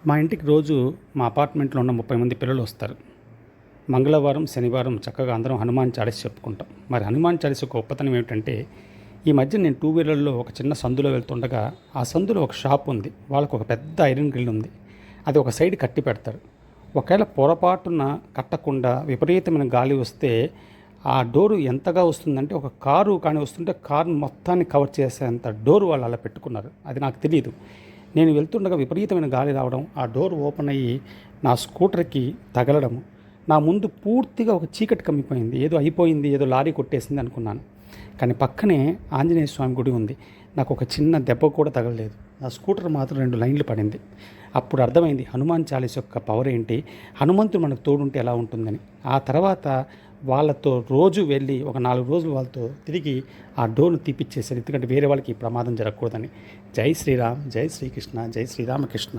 మా ఇంటికి రోజు మా అపార్ట్మెంట్లో ఉన్న 30 మంది పిల్లలు వస్తారు. మంగళవారం, శనివారం చక్కగా అందరం హనుమాన్ చాలీసా చెప్పుకుంటాం. మరి హనుమాన్ చాలీసా గొప్పతనం ఏమిటంటే, ఈ మధ్య నేను టూ వీలర్‌లో ఒక చిన్న సందులో వెళ్తుండగా, ఆ సందులో ఒక షాప్ ఉంది. వాళ్ళకు ఒక పెద్ద ఐరన్ గ్రిల్ ఉంది. అది ఒక సైడ్ కట్టి పెడతారు. ఒకవేళ పొరపాటున కట్టకుండా విపరీతమైన గాలి వస్తే, ఆ డోరు ఎంతగా వస్తుందంటే, ఒక కారు కానీ వస్తుంటే కారుని మొత్తాన్ని కవర్ చేసేంత డోర్ వాళ్ళు అలా పెట్టుకున్నారు. అది నాకు తెలీదు. నేను వెళ్తుండగా విపరీతమైన గాలి రావడం, ఆ డోర్ ఓపెన్ అయ్యి నా స్కూటర్కి తగలడము. నా ముందు పూర్తిగా ఒక చీకటి కమ్మిపోయింది. ఏదో అయిపోయింది, ఏదో లారీ కొట్టేసింది అనుకున్నాను. కానీ పక్కనే ఆంజనేయ స్వామి గుడి ఉంది. నాకు ఒక చిన్న దెబ్బ కూడా తగలలేదు. నా స్కూటర్ మాత్రం 2 లైన్లు పడింది. అప్పుడు అర్థమైంది హనుమాన్ చాలీసా యొక్క పవర్ ఏంటి, హనుమంతుడు మనకు తోడుంటే ఎలా ఉంటుందని. ఆ తర్వాత వాళ్ళతో రోజు వెళ్ళి ఒక 4 రోజులు వాళ్ళతో తిరిగి ఆ డోర్ను తీపిచ్చేసారు. ఎందుకంటే వేరే వాళ్ళకి ఈ ప్రమాదం జరగకూడదని. జై శ్రీరామ్, జై శ్రీకృష్ణ, జై శ్రీరామకృష్ణ.